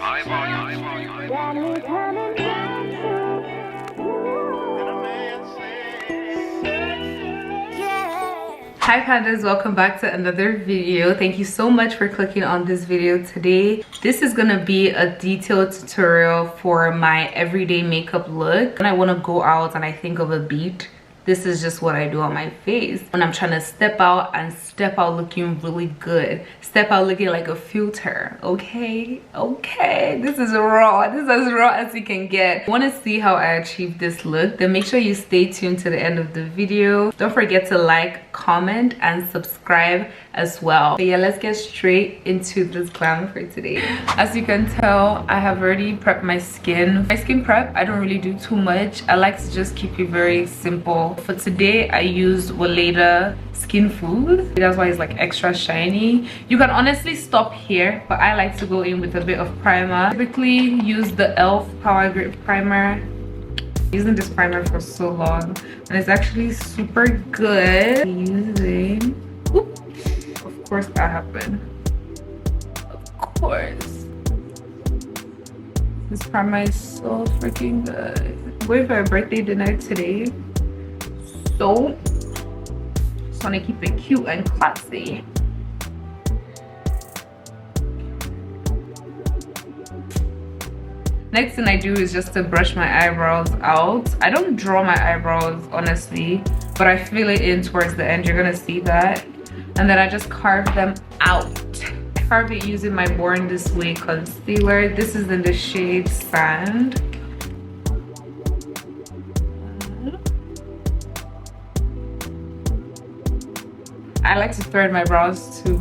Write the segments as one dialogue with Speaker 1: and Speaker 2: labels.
Speaker 1: Hi pandas, welcome back to another video. Thank you so much for clicking on this video today. This is gonna be a detailed tutorial for my everyday makeup look. When I want to go out and I think of a beat, this is just what I do on my face. When I'm trying to step out and step out looking really good. Step out looking like a filter, okay? Okay, this is raw. This is as raw as you can get. Want to see how I achieve this look? Then make sure you stay tuned to the end of the video. Don't forget to like, comment, and subscribe as well. But yeah, let's get straight into this glam for today. As you can tell, I have already prepped my skin. My skin prep, I don't really do too much. I like to just keep it very simple. For today, I used Weleda Skin Food. That's why it's like extra shiny. You can honestly stop here, but I like to go in with a bit of primer. Typically use the e.l.f. Power Grip Primer. Using this primer for so long, and it's actually super good. Using, oops, of course that happened. Of course, this primer is so freaking good. I'm going for a birthday dinner today, so just want to keep it cute and classy. Next thing I do is just to brush my eyebrows out. I don't draw my eyebrows honestly, but I fill it in towards the end. You're gonna see that. And then I just carve them out. I carve it using my Born This Way concealer. This is in the shade Sand. I like to thread my brows too.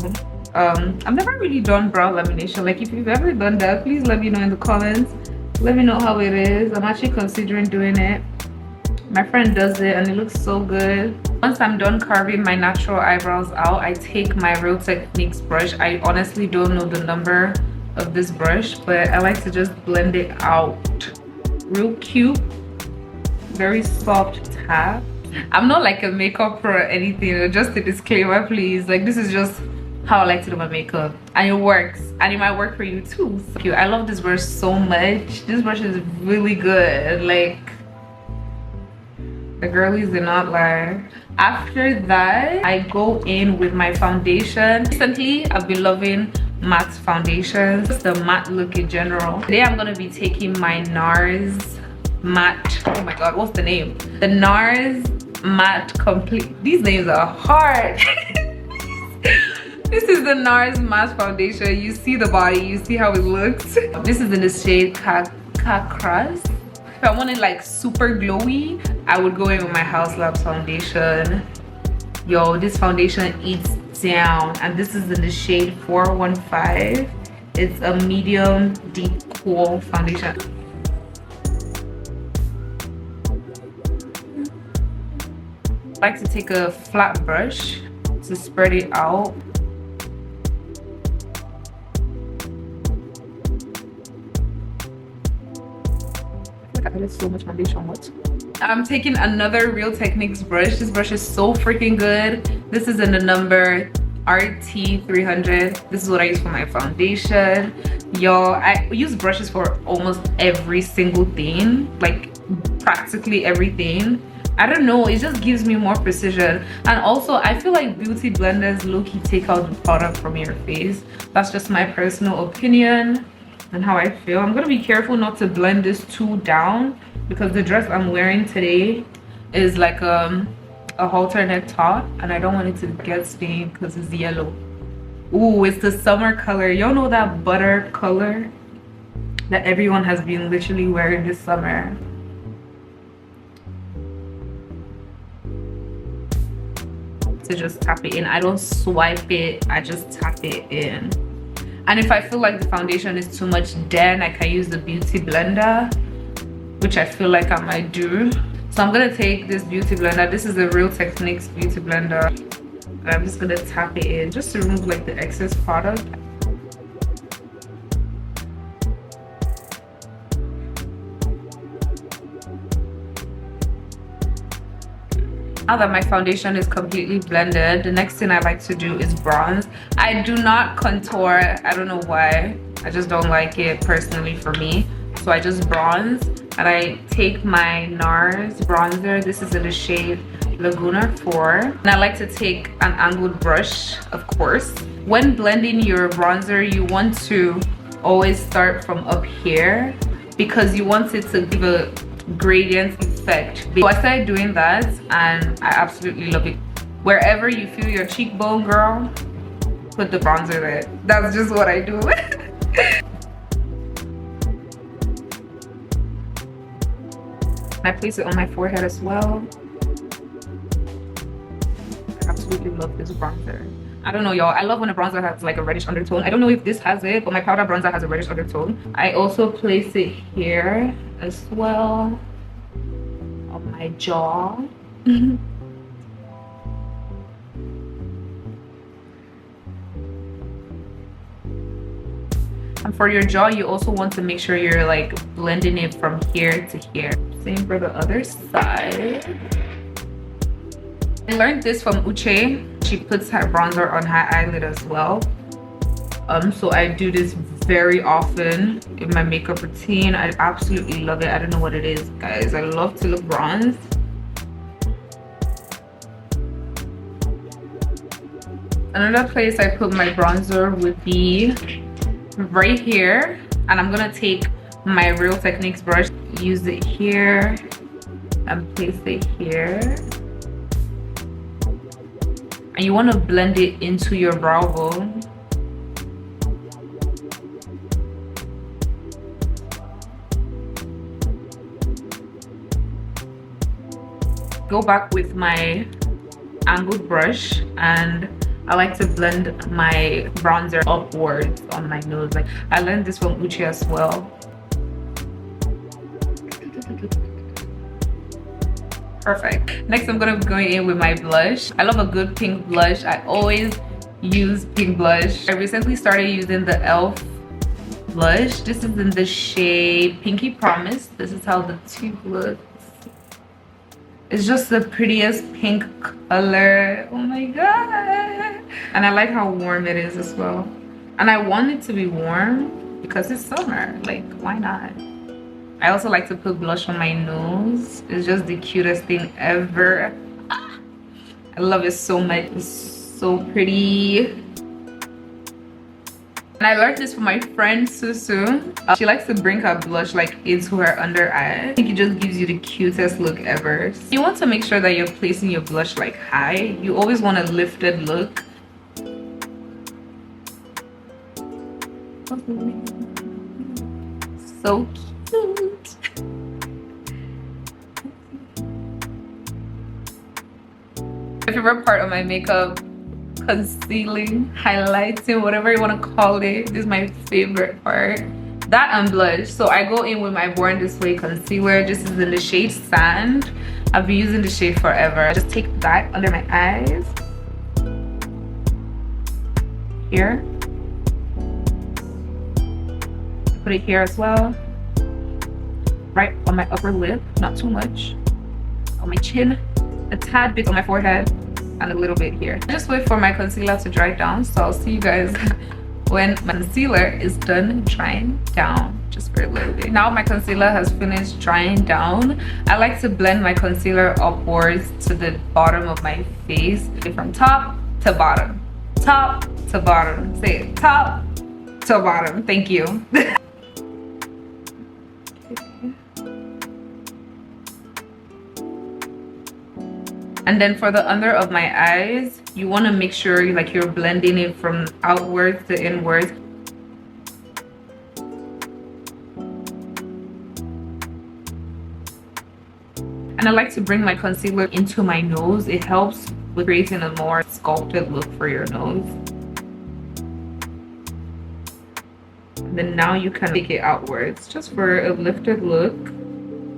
Speaker 1: I've never really done brow lamination. Like if you've ever done that, please let me know in the comments. Let me know how it is. I'm actually considering doing it. My friend does it and it looks so good. Once I'm done carving my natural eyebrows out, I take my Real Techniques brush. I honestly don't know the number of this brush, but I like to just blend it out. Real cute, very soft tap. I'm not like a makeup pro or anything. Just a disclaimer, please. Like this is just how I like to do my makeup, and it works, and it might work for you too. So I love this brush so much. This brush is really good. Like the girlies did not lie. After that, I go in with my foundation. Recently I've been loving matte foundations, the matte look in general. Today I'm gonna be taking my Nars matte, oh my god, what's the name? The Nars matte complete, these names are hard. This is the Nars matte foundation. You see the body, you see how it looks. This is in the shade Carcas. If I want it like super glowy, I would go in with my House Labs foundation. Yo, this foundation eats down, and this is in the shade 415. It's a medium deep cool foundation. I like to take a flat brush to spread it out. I added so much foundation. What? I'm taking another Real Techniques brush. This brush is so freaking good. This is in the number RT300. This is what I use for my foundation. Y'all, I use brushes for almost every single thing, like practically everything. I don't know, it just gives me more precision. And also I feel like beauty blenders low-key take out the product from your face. That's just my personal opinion and how I feel. I'm gonna be careful not to blend this too down, because the dress I'm wearing today is like a halter neck top, and I don't want it to get stained because it's yellow. Ooh, it's the summer color. Y'all know that butter color that everyone has been literally wearing this summer. To just tap it in. I don't swipe it, I just tap it in. And if I feel like the foundation is too much, then I can use the beauty blender, which I feel like I might do. So I'm gonna take this beauty blender. This is a Real Techniques beauty blender, and I'm just gonna tap it in just to remove like the excess product. Now that my foundation is completely blended, the next thing I like to do is bronze. I do not contour. I don't know why. I just don't like it personally for me. So I just bronze, and I take my Nars bronzer. This is in the shade Laguna 4. And I like to take an angled brush, of course. When blending your bronzer, you want to always start from up here because you want it to give a gradient effect. So I started doing that and I absolutely love it. Wherever you feel your cheekbone, girl, put the bronzer there. That's just what I do. I place it on my forehead as well. I absolutely love this bronzer. I don't know, y'all. I love when a bronzer has like a reddish undertone. I don't know if this has it, but my powder bronzer has a reddish undertone. I also place it here as well on my jaw. And for your jaw, you also want to make sure you're like blending it from here to here. Same for the other side. I learned this from Uche. She puts her bronzer on her eyelid as well. So I do this very often in my makeup routine. I absolutely love it. I don't know what it is, guys. I love to look bronzed. Another place I put my bronzer would be right here, and I'm gonna take my Real Techniques brush, use it here and place it here, and you want to blend it into your brow bone. Go back with my angled brush, and I like to blend my bronzer upwards on my nose. Like, I learned this from Uche as well. Perfect. Next, I'm gonna be going in with my blush. I love a good pink blush. I always use pink blush. I recently started using the e.l.f. blush. This is in the shade Pinky Promise. This is how the tube looks. It's just the prettiest pink color. Oh my god. And I like how warm it is as well. And I want it to be warm because it's summer. Like, why not? I also like to put blush on my nose. It's just the cutest thing ever. Ah, I love it so much. It's so pretty. And I learned this from my friend Susu. She likes to bring her blush like into her under eye. I think it just gives you the cutest look ever. You want to make sure that you're placing your blush like high. You always want a lifted look. So cute. My favorite part of my makeup, concealing, highlighting, whatever you want to call it. This is my favorite part. That and blush. So I go in with my Born This Way concealer. This is in the shade Sand. I've been using the shade forever. I just take that under my eyes. Here. Put it here as well. Right on my upper lip. Not too much. On my chin. A tad bit on my forehead. And a little bit here. I just wait for my concealer to dry down, so I'll see you guys when my concealer is done drying down, just for a little bit. Now my concealer has finished drying down. I like to blend my concealer upwards to the bottom of my face, from top to bottom, top to bottom. Say it, top to bottom. Thank you. And then for the under of my eyes, you want to make sure you're blending it from outwards to inwards. And I like to bring my concealer into my nose. It helps with creating a more sculpted look for your nose. And then now you can take it outwards just for a lifted look.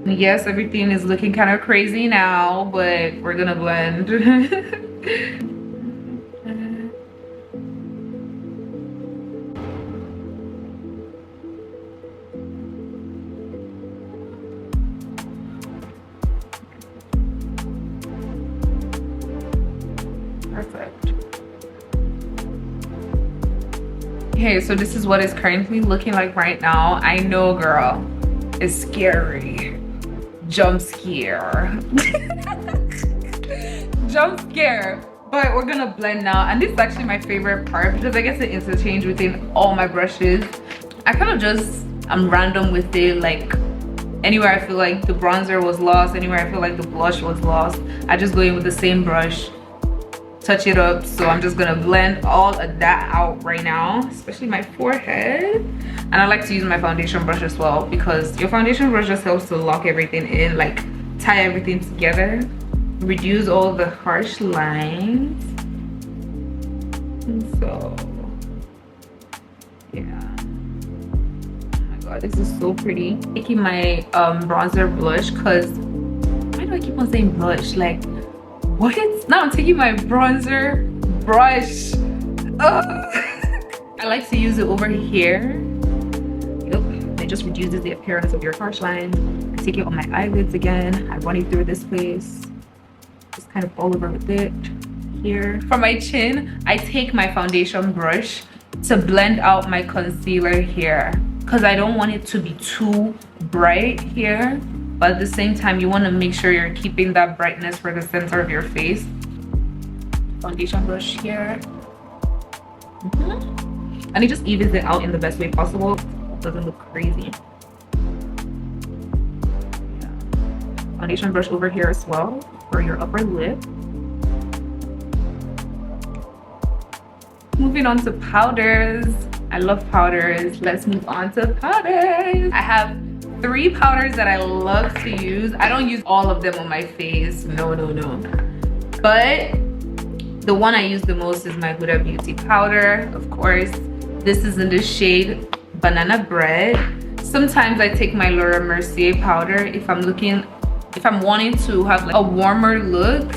Speaker 1: Yes, everything is looking kind of crazy now, but we're gonna blend. Perfect. Okay, so this is what it's currently looking like right now. I know, girl, it's scary. Jump scare. Jump scare. But we're gonna blend now, and this is actually my favorite part because I get to interchange within all my brushes. I kind of just, I'm random with it, like anywhere I feel like the bronzer was lost, anywhere I feel like the blush was lost, I just go in with the same brush, touch it up. So I'm just gonna blend all of that out right now, especially my forehead. And I like to use my foundation brush as well because your foundation brush just helps to lock everything in, like tie everything together, reduce all the harsh lines. And so yeah, oh my god, this is so pretty. Taking my bronzer blush, because why do I keep on saying blush? Like, what? Now I'm taking my bronzer brush. I like to use it over here. Yep, it just reduces the appearance of your harsh lines. I take it on my eyelids again. I run it through this place, just kind of all over with it here. For my chin, I take my foundation brush to blend out my concealer here because I don't want it to be too bright here, but at the same time you want to make sure you're keeping that brightness for the center of your face. Foundation brush here. And it just evens it out in the best way possible. It doesn't look crazy. Yeah. Foundation brush over here as well for your upper lip. Moving on to powders. I love powders. Let's move on to powders. I have 3 powders that I love to use. I don't use all of them on my face. No. But the one I use the most is my Huda Beauty powder, of course. This is in the shade Banana Bread. Sometimes I take my Laura Mercier powder if I'm wanting to have like a warmer look,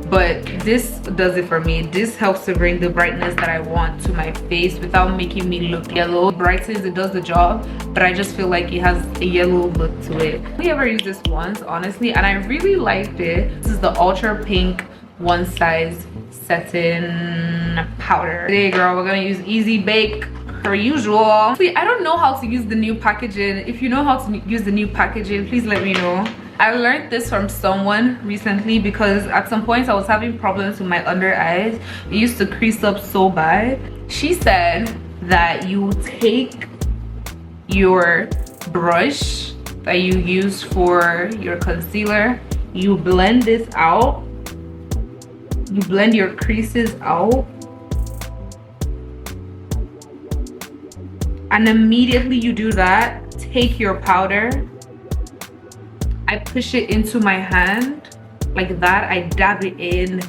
Speaker 1: but this does it for me. This helps to bring the brightness that I want to my face without making me look yellow. It brightens, it does the job, but I just feel like it has a yellow look to it. I only ever used this once, honestly, and I really liked it. This is the Ultra Pink One Size Setting powder. Today, girl, we're gonna use Easy Bake per usual. See, I don't know how to use the new packaging. If you know how to use the new packaging, please let me know. I learned this from someone recently because at some point I was having problems with my under eyes. It used to crease up so bad. She said that you take your brush that you use for your concealer, you blend this out, you blend your creases out, and immediately you do that, take your powder, I push it into my hand like that, I dab it in,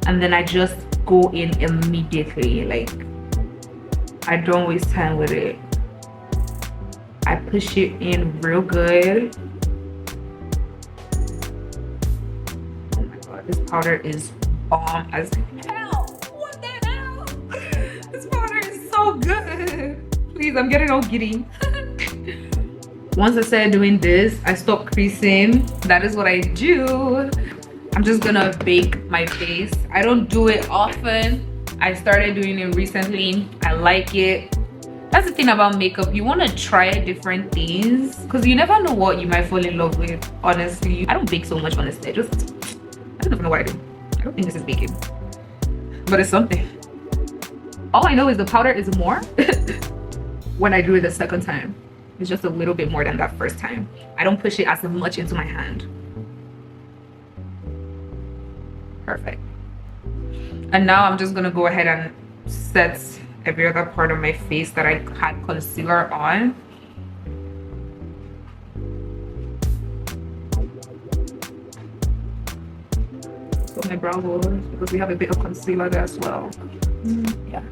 Speaker 1: and then I just go in immediately. Like, I don't waste time with it. I push it in real good. Oh my god, this powder is bomb as hell. What the hell? This powder is so good. Please, I'm getting all giddy. Once I started doing this, I stopped creasing. That is what I do. I'm just gonna bake my face. I don't do it often. I started doing it recently. I like it. That's the thing about makeup. You want to try different things because you never know what you might fall in love with. Honestly, I don't bake so much, honestly. I don't even know what I do. I don't think this is baking, but it's something. All I know is the powder is more when I do it the second time. It's just a little bit more than that first time. I don't push it as much into my hand. Perfect. And now I'm just gonna go ahead and set every other part of my face that I had concealer on. So my brow bone, because we have a bit of concealer there as well. Yeah.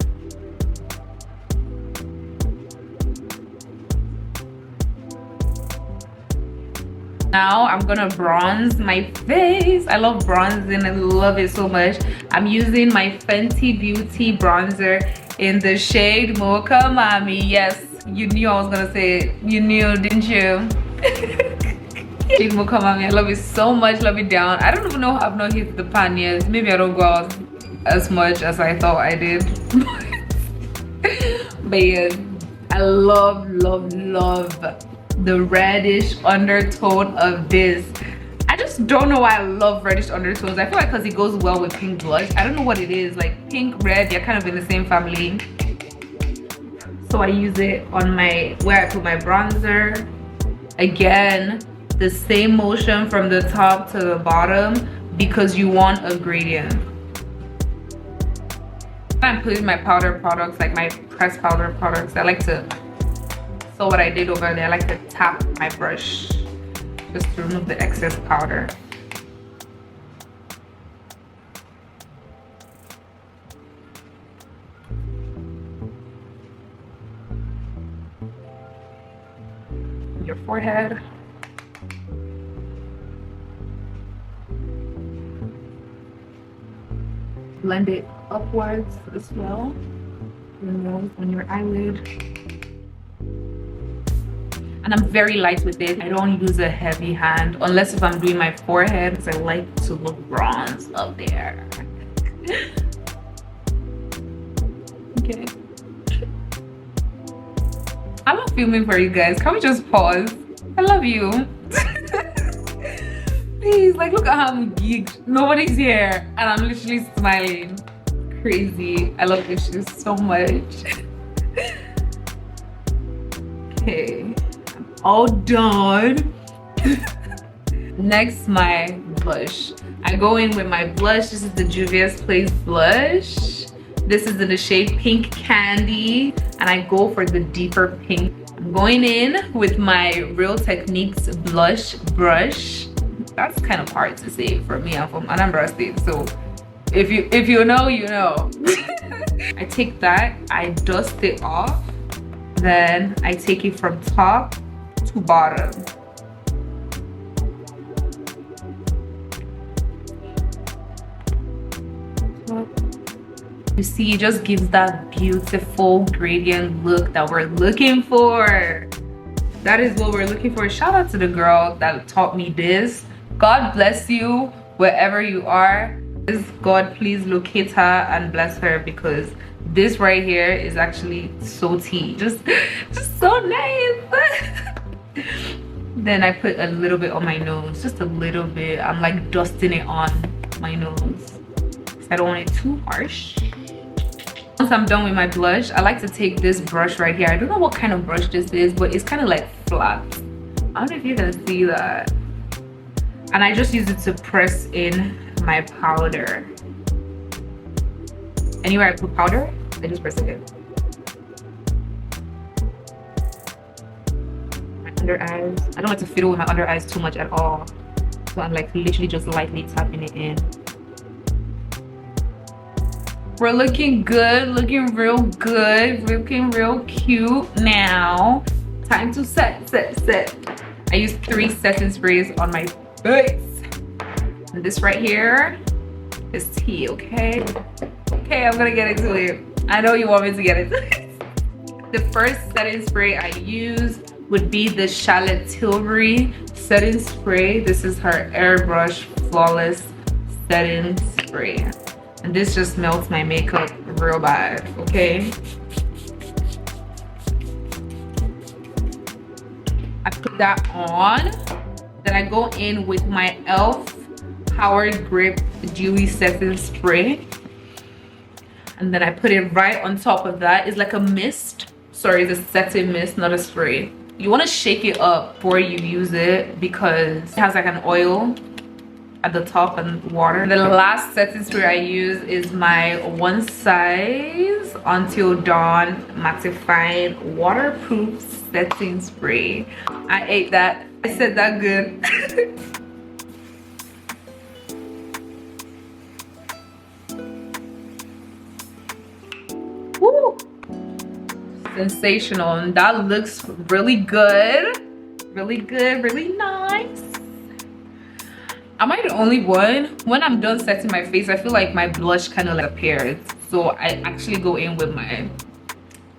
Speaker 1: Now I'm gonna bronze my face. I love bronzing. I love it so much. I'm using my Fenty Beauty bronzer in the shade Mocha Mami. Yes, you knew I was gonna say it. You knew, didn't you? Shade Mocha Mami. I love it so much. Love it down. I don't even know how I've not hit the pan yet. Maybe I don't go out as much as I thought I did. But yes, I love the reddish undertone of this. I just don't know why I love reddish undertones. I feel like because it goes well with pink blush. I don't know what it is, like pink, red, they're kind of in the same family. So I use it on my, where I put my bronzer. Again, the same motion from the top to the bottom because you want a gradient. I'm putting my powder products, like my pressed powder products, I like to, so what I did over there, I like to tap my brush just to remove the excess powder. Your forehead. Blend it upwards as well. Your nose on your eyelid. And I'm very light with it. I don't use a heavy hand unless if I'm doing my forehead because I like to look bronze up there. Okay. I'm not filming for you guys. Can we just pause? I love you. Please, like, look at how I'm geeked. Nobody's here and I'm literally smiling. Crazy. I love this shoe so much. Okay, I'm all done. Next, my blush. I go in with my blush. This is the Juvia's Place blush. This is in the shade Pink Candy, and I go for the deeper pink. I'm going in with my Real Techniques blush brush. That's kind of hard to say for me. I'm from Anambra State, so if you know, you know. I take that, I dust it off, then I take it from top to bottom. You see, it just gives that beautiful gradient look that we're looking for. That is what we're looking for. Shout out to the girl that taught me this. God bless you wherever you are. God, please locate her and bless her, because this right here is actually so tea. Just so nice. Then I put a little bit on my nose, just a little bit. I'm like dusting it on my nose. I don't want it too harsh. Once I'm done with my blush, I like to take this brush right here. I don't know what kind of brush this is, but it's kind of like flat. I don't know if you can see that. And I just use it to press in my powder. Anywhere I put powder, I just press it in. My under eyes. I don't like to fiddle with my under eyes too much at all. So I'm like literally just lightly tapping it in. We're looking good, looking real good, looking real cute now. Time to set. I use 3 setting sprays on my face. And this right here is tea, okay? Okay, I'm gonna get into it. I know you want me to get into it. The first setting spray I use would be the Charlotte Tilbury setting spray. This is her Airbrush Flawless setting spray. And this just melts my makeup real bad, okay? I put that on. Then I go in with my e.l.f. Power Grip Dewy Setting Spray. And then I put it right on top of that. It's like a mist. Sorry, it's a setting mist, not a spray. You want to shake it up before you use it because it has like an oil at the top and water. The last setting spray I use is my One Size Until Dawn Mattifying Waterproof Setting Spray. I ate that. I said that good. Woo! Sensational. And that looks really good. Really good, really nice. Am I the only one? When I'm done setting my face, I feel like my blush kind of like appears. So I actually go in with my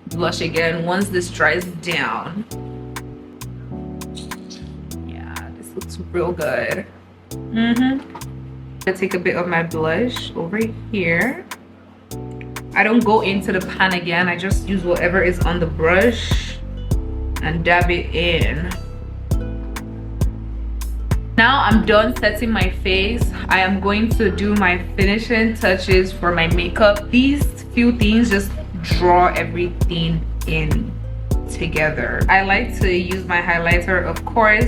Speaker 1: blush again once this dries down. Yeah, this looks real good. I take a bit of my blush over here. I don't go into the pan again. I just use whatever is on the brush and dab it in. Now I'm done setting my face. I am going to do my finishing touches for my makeup. These few things just draw everything in together. I like to use my highlighter, of course.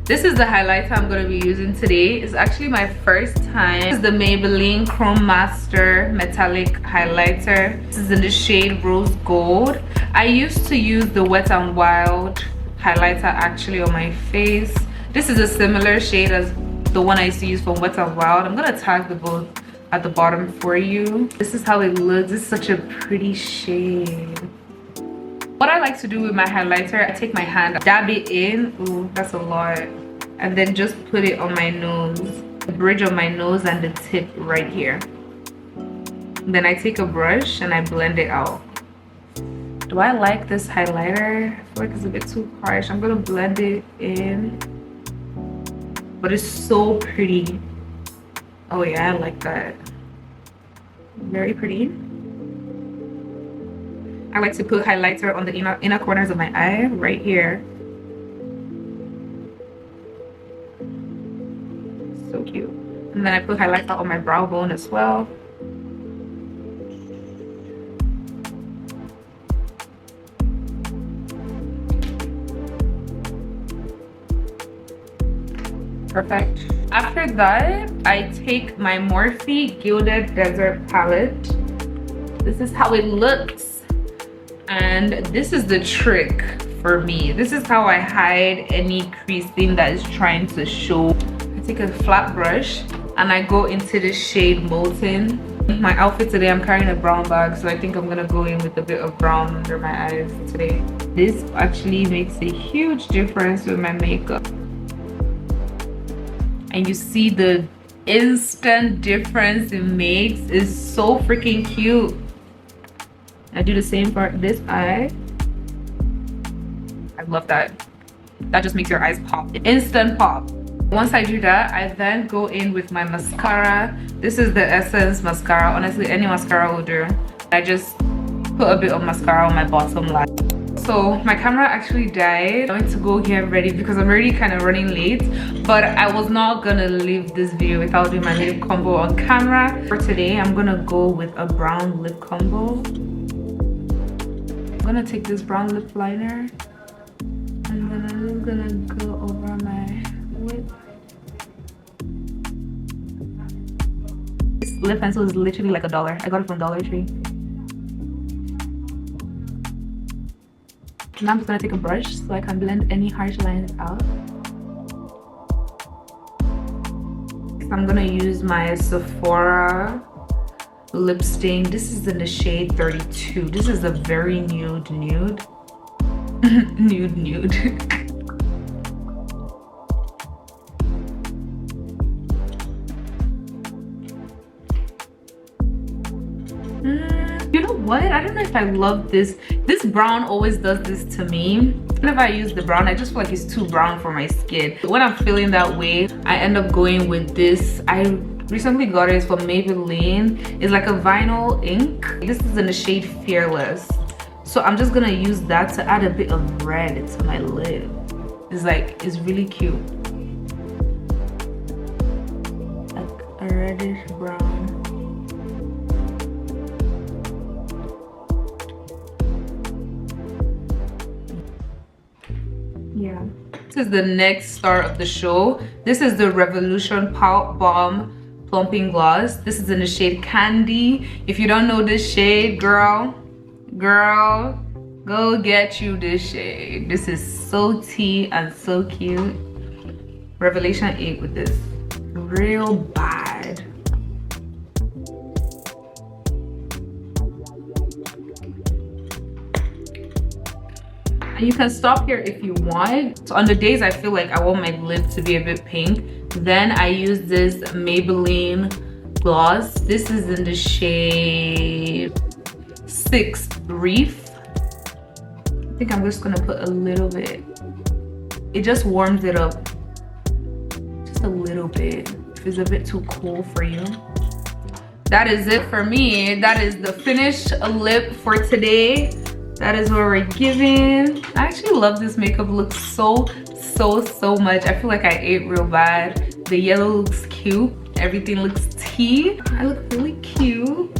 Speaker 1: This is the highlighter I'm going to be using today. It's actually my first time. This is the Maybelline Chrome Master Metallic Highlighter. This is in the shade Rose Gold. I used to use the Wet n Wild highlighter actually on my face. This is a similar shade as the one I used to use from Wet n Wild. I'm going to tag the both at the bottom for you. This is how it looks. This is such a pretty shade. What I like to do with my highlighter, I take my hand, dab it in. Ooh, that's a lot. And then just put it on my nose, the bridge of my nose and the tip right here. Then I take a brush and I blend it out. Do I like this highlighter? I feel like it's a bit too harsh. I'm gonna blend it in. But it's so pretty. Oh yeah, I like that. Very pretty. I like to put highlighter on the inner corners of my eye, right here. So cute. And then I put highlighter on my brow bone as well. Perfect. After that, I take my Morphe Gilded Desert palette. This is how it looks. And this is the trick for me. This is how I hide any creasing that is trying to show. I take a flat brush and I go into the shade Molten. My outfit today, I'm carrying a brown bag, so I think I'm gonna go in with a bit of brown under my eyes today. This actually makes a huge difference with my makeup. And you see the instant difference it makes. It's so freaking cute. I do the same for this eye. I love that. That just makes your eyes pop. Instant pop. Once I do that, I then go in with my mascara. This is the Essence mascara. Honestly, any mascara will do. I just put a bit of mascara on my bottom line. So my camera actually died. I went to go get ready because I'm already kind of running late, but I was not gonna leave this video without doing my lip combo on camera. For today, I'm gonna go with a brown lip combo. I'm gonna take this brown lip liner and then I'm gonna go over my lip. This lip pencil is literally like $1. I got it from Dollar Tree. Now I'm just gonna take a brush so I can blend any harsh lines out. I'm gonna use my Sephora lip stain. This is in the shade 32. This is a very nude nude. nude. You know what? I don't know if I love this. This brown always does this to me. Whenever I use the brown, I just feel like it's too brown for my skin. When I'm feeling that way, I end up going with this. I recently got it from Maybelline. It's like a vinyl ink. This is in the shade Fearless. So I'm just gonna use that to add a bit of red to my lid. It's really cute. Like a reddish brown. Yeah. This is the next star of the show. This is the Revolution Pout Balm Plumping Gloss. This is in the shade Candy. If you don't know this shade, girl, go get you this shade. This is so tea and so cute. Revelation 8 with this. Real bad. And you can stop here if you want. So on the days I feel like I want my lip to be a bit pink, then I use this Maybelline gloss. This is in the shade 6 Brief. I think I'm just gonna put a little bit. It just warms it up. Just a little bit. If it's a bit too cool for you. that is it for me. That is the finished lip for today. That is what we're giving. I actually love this makeup look so much. I feel like I ate real bad. The yellow looks cute. Everything looks tea. I look really cute.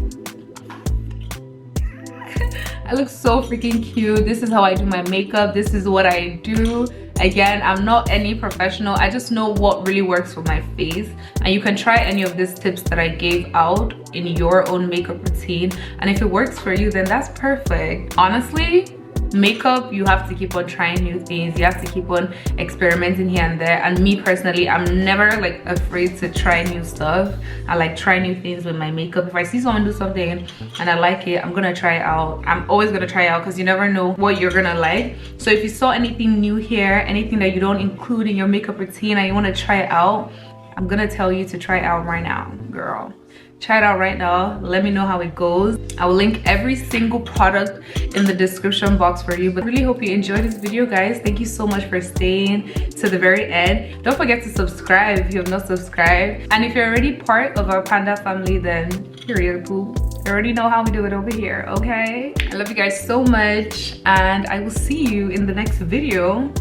Speaker 1: I look so freaking cute. This is how I do my makeup. This is what I do. Again, I'm not any professional. I just know what really works for my face. And you can try any of these tips that I gave out in your own makeup routine. And if it works for you, then that's perfect. Honestly, makeup, you have to keep on trying new things. You have to keep on experimenting here and there. And me personally, I'm never like afraid to try new stuff. I like try new things with my makeup. If I see someone do something and I like it, I'm gonna try it out. I'm always gonna try it out because you never know what you're gonna like. So if you saw anything new here, anything that you don't include in your makeup routine and you want to try it out, I'm gonna tell you to try it out right now, girl. Try it out right now. Let me know how it goes. I will link every single product in the description box for you. But I really hope you enjoyed this video, guys. Thank you so much for staying to the very end. Don't forget to subscribe if you have not subscribed. And if you're already part of our Panda family, then period poop. You already know how we do it over here, okay? I love you guys so much, and I will see you in the next video.